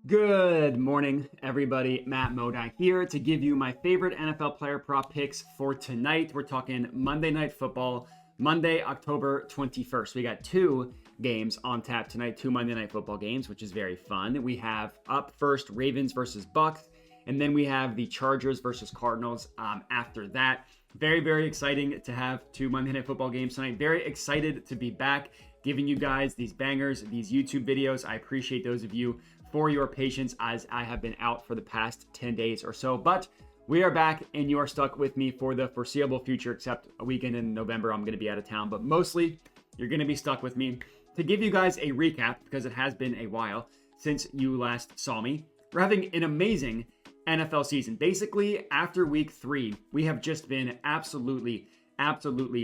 Good morning, everybody. Matt Modak here to give you my favorite NFL player prop picks for tonight. We're talking Monday Night Football, Monday, October 21st. We got two games on tap tonight, two Monday Night Football games, which is very fun. We have up first Ravens versus Bucks, and then we have the Chargers versus Cardinals after that. Very, very exciting to have two Monday Night Football games tonight. Very excited to be back giving you guys these bangers, these YouTube videos. I appreciate those of you for your patience as I have been out for the past 10 days or so. But we are back and you are stuck with me for the foreseeable future, except a weekend in November I'm going to be out of town. But mostly you're going to be stuck with me to give you guys a recap because it has been a while since you last saw me. We're having an amazing NFL season. Basically, after week 3, we have just been absolutely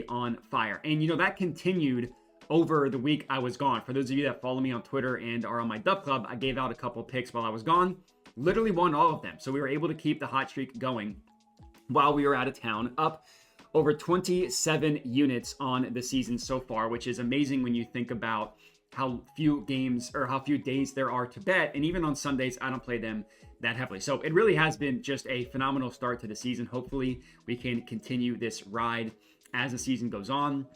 on fire. And that continued over the week I was gone. For those of you that follow me on Twitter and are on my Dub Club, I gave out a couple picks while I was gone. Literally won all of them. So we were able to keep the hot streak going while we were out of town, up over 27 units on the season so far, which is amazing when you think about how few games or how few days there are to bet. And even on Sundays, I don't play them that heavily. So it really has been just a phenomenal start to the season. Hopefully we can continue this ride as the season goes on.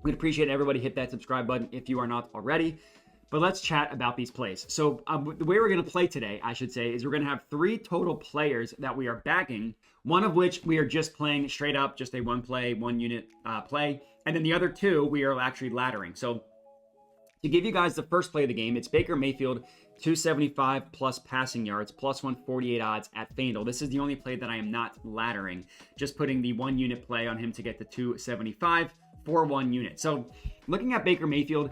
We'd appreciate everybody hit that subscribe button if you are not already. But let's chat about these plays. So the way we're going to play today, I should say, is we're going to have 3 total players that we are backing, one of which we are just playing straight up, just a one play, one unit play. And then the other 2, we are actually laddering. So to give you guys the first play of the game, it's Baker Mayfield, 275 plus passing yards, plus 148 odds at FanDuel. This is the only play that I am not laddering, just putting the 1 unit play on him to get the 275 for 1 unit. So looking at Baker Mayfield,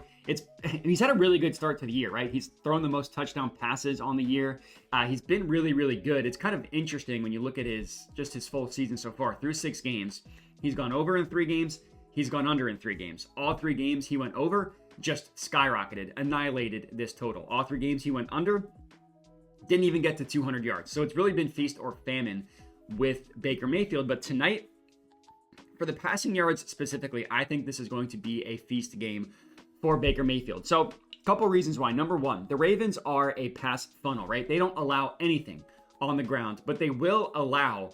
he's had a really good start to the year, right? He's thrown the most touchdown passes on the year. He's been really good. It's kind of interesting when you look at his full season so far. Through 6 games, he's gone over in 3 games. He's gone under in 3 games. All 3 games he went over, just skyrocketed, annihilated this total. All 3 games he went under, didn't even get to 200 yards. So it's really been feast or famine with Baker Mayfield. But tonight, for the passing yards specifically, I think this is going to be a feast game for Baker Mayfield. So a couple reasons why. Number 1, the Ravens are a pass funnel, right? They don't allow anything on the ground, but they will allow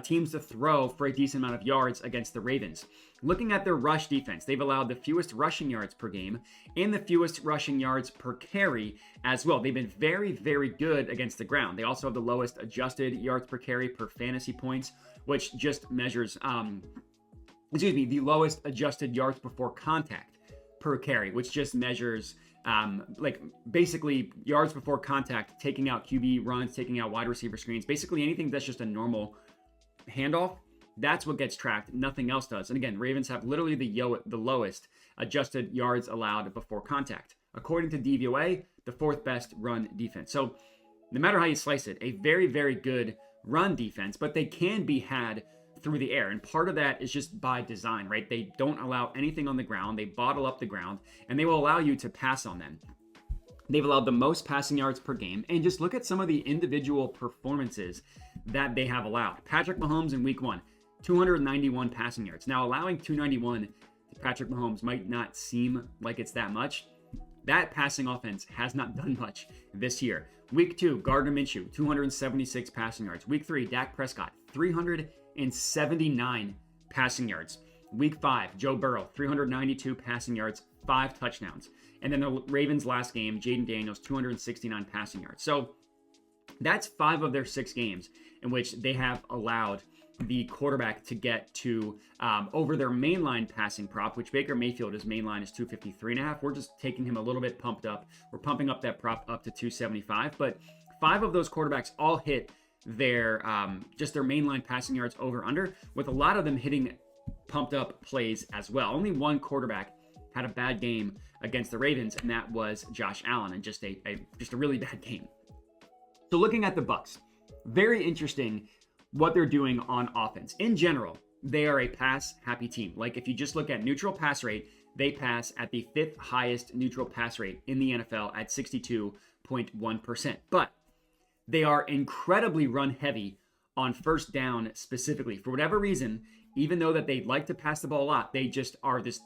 teams to throw for a decent amount of yards against the Ravens. Looking at their rush defense, they've allowed the fewest rushing yards per game and the fewest rushing yards per carry as well. They've been very good against the ground. They also have the lowest adjusted yards per carry per fantasy points, which just measures, the lowest adjusted yards before contact per carry, which just measures basically yards before contact, taking out QB runs, taking out wide receiver screens, basically anything that's just a normal handoff. That's what gets tracked. Nothing else does. And again, Ravens have literally the lowest adjusted yards allowed before contact. According to DVOA, the 4th best run defense. So no matter how you slice it, a very good run defense, but they can be had through the air. And part of that is just by design, right? They don't allow anything on the ground. They bottle up the ground and they will allow you to pass on them. They've allowed the most passing yards per game. And just look at some of the individual performances that they have allowed. Patrick Mahomes in week 1, 291 passing yards. Now, allowing 291 to Patrick Mahomes might not seem like it's that much. That passing offense has not done much this year. Week 2, Gardner Minshew, 276 passing yards. Week 3, Dak Prescott, 379 passing yards. Week 5, Joe Burrow, 392 passing yards, 5 touchdowns. And then the Ravens last game, Jaden Daniels, 269 passing yards. So that's 5 of their 6 games in which they have allowed the quarterback to get to over their mainline passing prop, which Baker Mayfield, his mainline is 253.5. We're just taking him a little bit pumped up. We're pumping up that prop up to 275, but 5 of those quarterbacks all hit their just their mainline passing yards over under, with a lot of them hitting pumped up plays as well. Only one quarterback had a bad game against the Ravens, and that was Josh Allen, and just a really bad game. So looking at the Bucks, very interesting what they're doing on offense. In general, they are a pass-happy team. Like if you just look at neutral pass rate, they pass at the 5th highest neutral pass rate in the NFL at 62.1%. But they are incredibly run-heavy on first down specifically. For whatever reason, even though that they like to pass the ball a lot, they just are this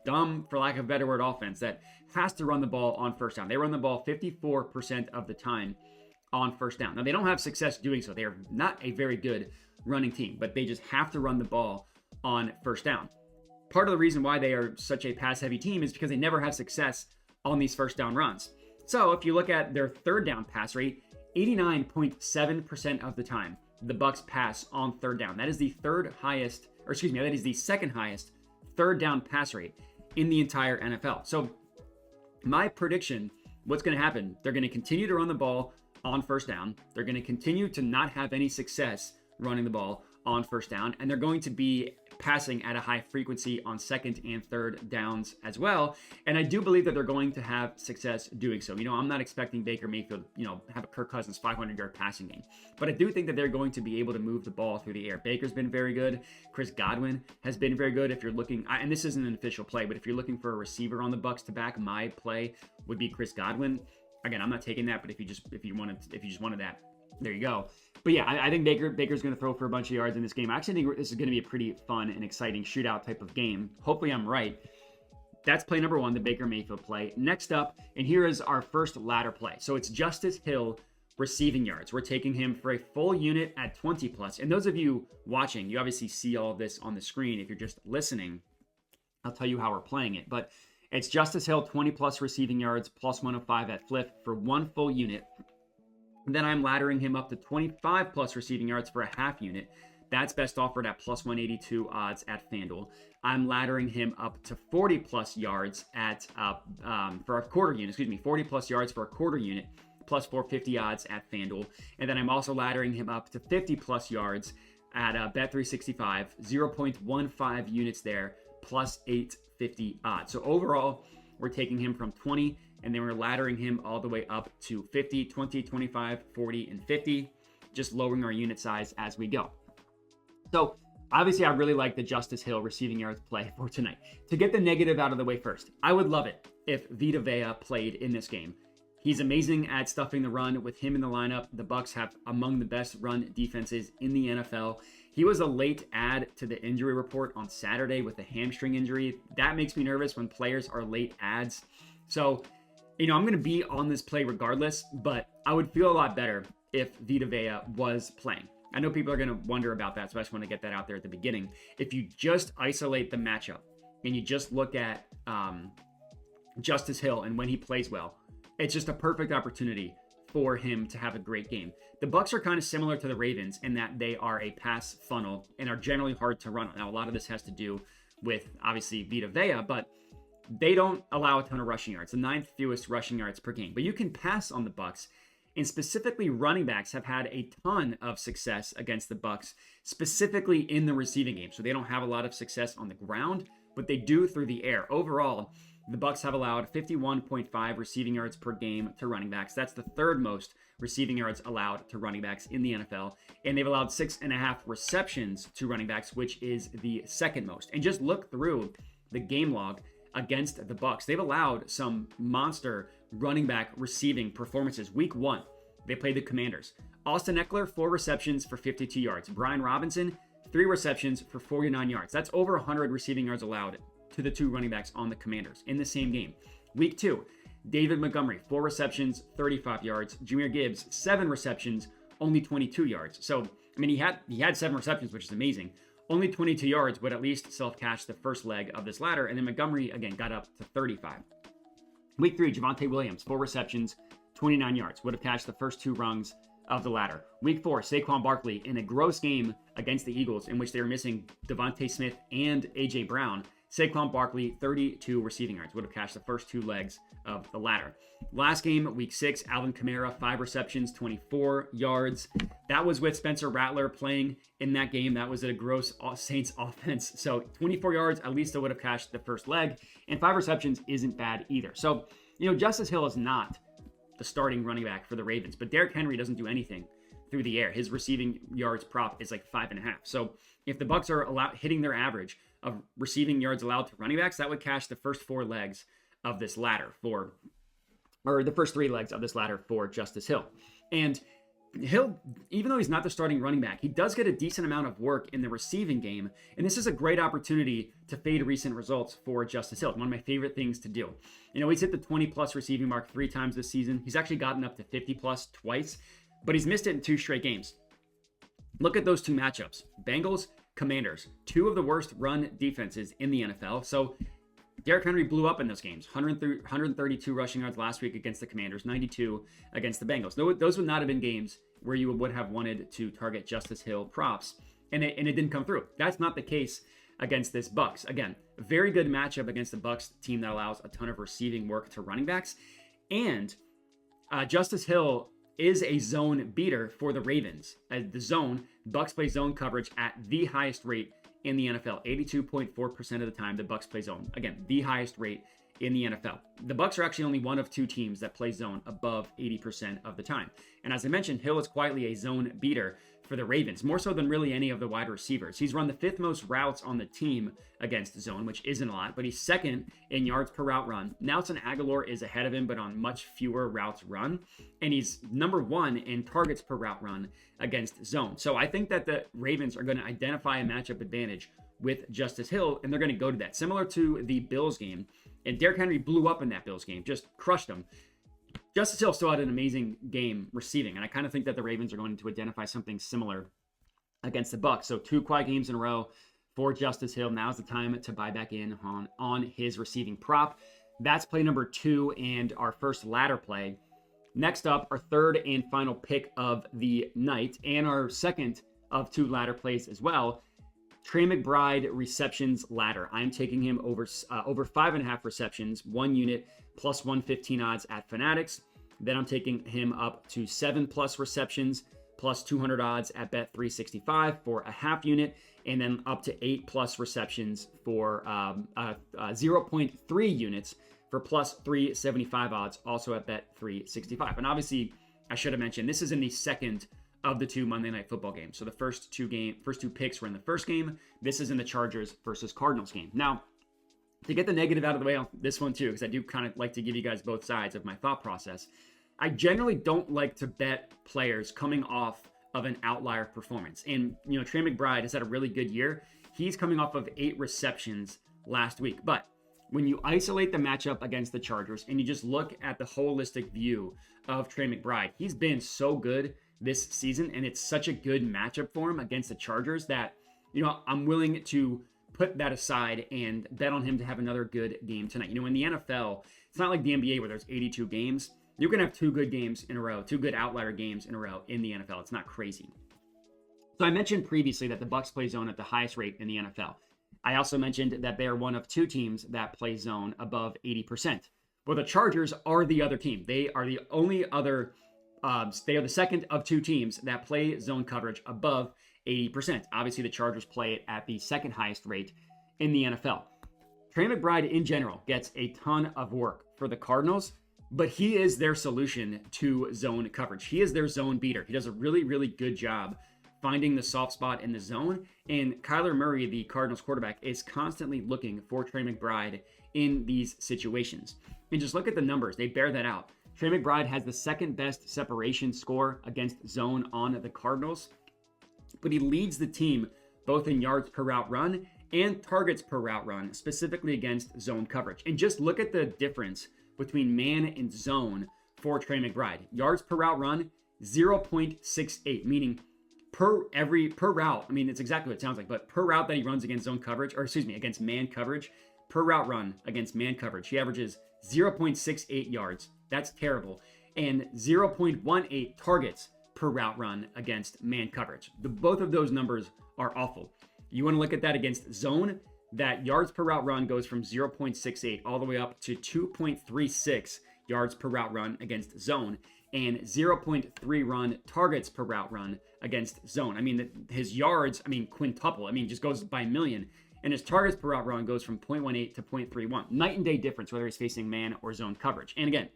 dumb, for lack of a better word, offense that has to run the ball on first down. They run the ball 54% of the time on first down. Now, they don't have success doing so. They are not a very good running team, but they just have to run the ball on first down. Part of the reason why they are such a pass-heavy team is because they never have success on these first down runs. So if you look at their third down pass rate, 89.7% of the time, the Bucs pass on third down. That is the that is the second highest third down pass rate in the entire NFL. So my prediction, what's going to happen, they're going to continue to run the ball on first down. They're going to continue to not have any success running the ball on first down, and they're going to be passing at a high frequency on second and third downs as well. And I do believe that they're going to have success doing so. I'm not expecting Baker Mayfield, have a Kirk Cousins 500-yard passing game, but I do think that they're going to be able to move the ball through the air. Baker's been very good. Chris Godwin has been very good. If you're looking, and this isn't an official play, but if you're looking for a receiver on the Bucs to back, my play would be Chris Godwin. Again, I'm not taking that, but if you just wanted that, there you go. But yeah, I think Baker's going to throw for a bunch of yards in this game. I actually think this is going to be a pretty fun and exciting shootout type of game. Hopefully I'm right. That's play number one, the Baker Mayfield play. Next up, and here is our first ladder play. So it's Justice Hill receiving yards. We're taking him for a full unit at 20 plus. And those of you watching, you obviously see all of this on the screen. If you're just listening, I'll tell you how we're playing it. But it's Justice Hill 20 plus receiving yards plus 105 at flip for one full unit. Then I'm laddering him up to 25 plus receiving yards for a half unit. That's best offered at plus 182 odds at FanDuel. I'm laddering him up to 40 plus yards at for a quarter unit. 40 plus yards for a quarter unit, plus 450 odds at FanDuel. And then I'm also laddering him up to 50 plus yards at Bet365, 0.15 units there, plus 850 odds. So overall, we're taking him from 20, and then we're laddering him all the way up to 50, 20, 25, 40, and 50, just lowering our unit size as we go. So obviously, I really like the Justice Hill receiving yards play for tonight. To get the negative out of the way first, I would love it if Vita Vea played in this game. He's amazing at stuffing the run. With him in the lineup, the Bucs have among the best run defenses in the NFL. He was a late add to the injury report on Saturday with a hamstring injury. That makes me nervous when players are late adds. So, I'm going to be on this play regardless, but I would feel a lot better if Vita Vea was playing. I know people are going to wonder about that, so I just want to get that out there at the beginning. If you just isolate the matchup and you just look at Justice Hill and when he plays well, it's just a perfect opportunity for him to have a great game. The Bucs are kind of similar to the Ravens in that they are a pass funnel and are generally hard to run. Now, a lot of this has to do with, obviously, Vita Vea, but they don't allow a ton of rushing yards, the 9th fewest rushing yards per game. But you can pass on the Bucs, and specifically running backs have had a ton of success against the Bucs, specifically in the receiving game. So they don't have a lot of success on the ground, but they do through the air. Overall, the Bucs have allowed 51.5 receiving yards per game to running backs. That's the third most receiving yards allowed to running backs in the NFL. And they've allowed 6.5 receptions to running backs, which is the second most. And just look through the game log against the Bucs. They've allowed some monster running back receiving performances. Week 1, they played the Commanders. Austin Eckler, 4 receptions for 52 yards. Brian Robinson, 3 receptions for 49 yards. That's over 100 receiving yards allowed to the 2 running backs on the Commanders in the same game. Week 2, David Montgomery, 4 receptions, 35 yards. Jahmyr Gibbs, 7 receptions, only 22 yards. So, he had 7 receptions, which is amazing. Only 22 yards would at least self-cash the first leg of this ladder, and then Montgomery, again, got up to 35. Week 3, Javonte Williams, 4 receptions, 29 yards. Would have cashed the first 2 rungs of the ladder. Week 4, Saquon Barkley, in a gross game against the Eagles, in which they were missing Devontae Smith and A.J. Brown. Saquon Barkley, 32 receiving yards. Would have cashed the first 2 legs of the ladder. Last game, week 6, Alvin Kamara, 5 receptions, 24 yards. That was with Spencer Rattler playing in that game. That was a gross Saints offense. So 24 yards, at least I would have cashed the first leg. And 5 receptions isn't bad either. So, Justice Hill is not the starting running back for the Ravens, but Derrick Henry doesn't do anything through the air. His receiving yards prop is like 5.5. So if the Bucs are hitting their average of receiving yards allowed to running backs, that would cash the first 4 legs of this ladder the first 3 legs of this ladder for Justice Hill. And Hill, even though he's not the starting running back, he does get a decent amount of work in the receiving game. And this is a great opportunity to fade recent results for Justice Hill. One of my favorite things to do. He's hit the 20-plus receiving mark 3 times this season. He's actually gotten up to 50-plus twice, but he's missed it in 2 straight games. Look at those 2 matchups. Bengals, Commanders, 2 of the worst run defenses in the NFL. So Derrick Henry blew up in those games. 132 rushing yards last week against the Commanders, 92 against the Bengals. Those would not have been games where you would have wanted to target Justice Hill props, and it didn't come through. That's not the case against this Bucs. Again, very good matchup against the Bucs team that allows a ton of receiving work to running backs. And Justice Hill is a zone beater for the Ravens. The zone, Bucs play zone coverage at the highest rate in the NFL. 82.4% of the time, the Bucs play zone. Again, the highest rate in the NFL. The Bucs are actually only one of 2 teams that play zone above 80% of the time. And as I mentioned, Hill is quietly a zone beater for the Ravens, more so than really any of the wide receivers. He's run the 5th most routes on the team against zone, which isn't a lot, but he's 2nd in yards per route run. Nelson Aguilar is ahead of him, but on much fewer routes run. And he's number 1 in targets per route run against zone. So I think that the Ravens are going to identify a matchup advantage with Justice Hill, and they're going to go to that. Similar to the Bills game, and Derrick Henry blew up in that Bills game, just crushed them. Justice Hill still had an amazing game receiving, and I kind of think that the Ravens are going to identify something similar against the Bucs. So 2 quiet games in a row for Justice Hill. Now's the time to buy back in on his receiving prop. That's play number 2 and our first ladder play. Next up, our third and final pick of the night, and our second of 2 ladder plays as well. Trey McBride receptions ladder. I'm taking him over 5.5 receptions, 1 unit, plus 115 odds at Fanatics. Then I'm taking him up to 7+ receptions, plus 200 odds at Bet365 for a half unit, and then up to 8+ receptions for 0.3 units for plus 375 odds, also at Bet365. And obviously, I should have mentioned, this is in the second of the 2 Monday Night Football games. So the first two picks were in the first game. This is in the Chargers versus Cardinals game. Now, to get the negative out of the way on this one too, because I do kind of like to give you guys both sides of my thought process, I generally don't like to bet players coming off of an outlier performance. And, Trey McBride has had a really good year. He's coming off of 8 receptions last week. But when you isolate the matchup against the Chargers and you just look at the holistic view of Trey McBride, he's been so good this season, and it's such a good matchup for him against the Chargers that, I'm willing to put that aside and bet on him to have another good game tonight. In the NFL, it's not like the NBA where there's 82 games. You can have 2 good games in a row, 2 good outlier games in a row in the NFL. It's not crazy. So I mentioned previously that the Bucs play zone at the highest rate in the NFL. I also mentioned that they are one of 2 teams that play zone above 80%. Well, the Chargers are the other team. They are the only other they are the second of 2 teams that play zone coverage above 80%. Obviously, the Chargers play it at the second highest rate in the NFL. Trey McBride, in general, gets a ton of work for the Cardinals, but he is their solution to zone coverage. He is their zone beater. He does a really, really good job finding the soft spot in the zone, and Kyler Murray, the Cardinals quarterback, is constantly looking for Trey McBride in these situations. And just look at the numbers. They bear that out. Trey McBride has the second best separation score against zone on the Cardinals, but he leads the team both in yards per route run and targets per route run, specifically against zone coverage. And just look at the difference between man and zone for Trey McBride. Yards per route run, 0.68, meaning per route, it's exactly what it sounds like, but per route that he runs against against man coverage, per route run against man coverage, he averages 0.68 yards. That's terrible. And 0.18 targets per route run against man coverage. Both of those numbers are awful. You want to look at that against zone, that yards per route run goes from 0.68 all the way up to 2.36 yards per route run against zone, and 0.3 run targets per route run against zone. His yards, quintuple. Just goes by a million. And his targets per route run goes from 0.18 to 0.31. Night and day difference, whether he's facing man or zone coverage. And again,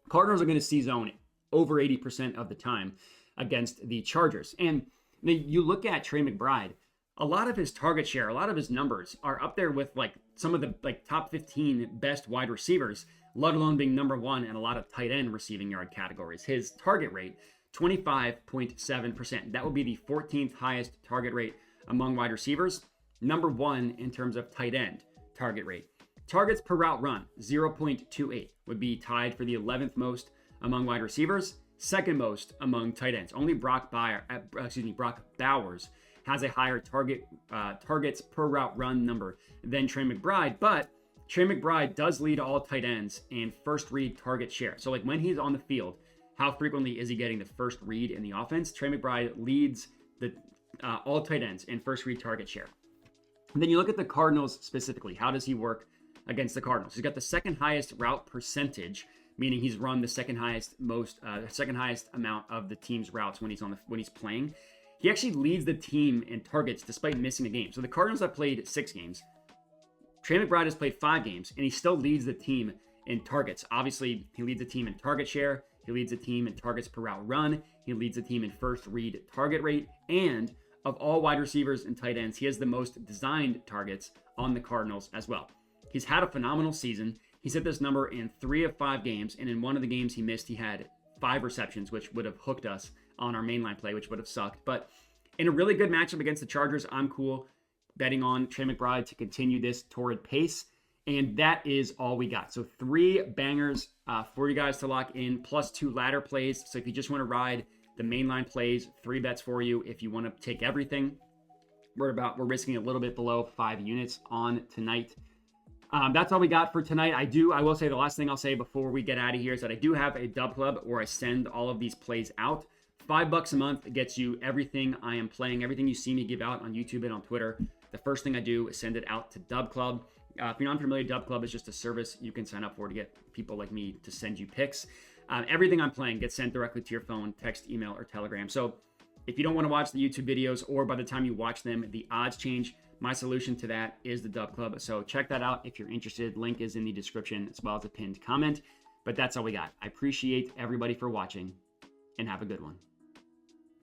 Cardinals are going to see zone over 80% of the time against the Chargers. And you look at Trey McBride, a lot of his target share, a lot of his numbers are up there with some of the top 15 best wide receivers, let alone being number 1 in a lot of tight end receiving yard categories. His target rate, 25.7%. That would be the 14th highest target rate among wide receivers. Number 1 in terms of tight end target rate. Targets per route run, 0.28, would be tied for the 11th most among wide receivers, second most among tight ends. Only Brock Bowers has a higher targets per route run number than Trey McBride, but Trey McBride does lead all tight ends in first read target share. So like when he's on the field, how frequently is he getting the first read in the offense? Trey McBride leads the all tight ends in first read target share. And then you look at the Cardinals specifically. How does he work against the Cardinals? He's got the second highest route percentage, meaning he's run the second highest amount of the team's routes when he's playing. He actually leads the team in targets despite missing a game. So the Cardinals have played 6 games. Trey McBride has played 5 games, and he still leads the team in targets. Obviously, he leads the team in target share. He leads the team in targets per route run. He leads the team in first read target rate. And of all wide receivers and tight ends, he has the most designed targets on the Cardinals as well. He's had a phenomenal season. He's hit this number in 3 of 5 games, and in one of the games he missed, he had 5 receptions, which would have hooked us on our mainline play, which would have sucked. But in a really good matchup against the Chargers, I'm cool betting on Trey McBride to continue this torrid pace. And that is all we got. So 3 bangers for you guys to lock in, plus 2 ladder plays. So if you just want to ride the mainline plays, 3 bets for you. If you want to take everything, we're risking a little bit below 5 units on tonight. That's all we got for tonight. I will say the last thing I'll say before we get out of here is that I do have a dub club where I send all of these plays out. $5 a month gets you everything I am playing, everything you see me give out on YouTube and on Twitter. The first thing I do is send it out to Dub Club. If you're not familiar, Dub Club is just a service you can sign up for to get people like me to send you picks. Everything I'm playing gets sent directly to your phone, text, email, or Telegram. So if you don't want to watch the YouTube videos, or by the time you watch them, the odds change, my solution to that is the Dub Club. So check that out if you're interested. Link is in the description as well as a pinned comment. But that's all we got. I appreciate everybody for watching, and have a good one.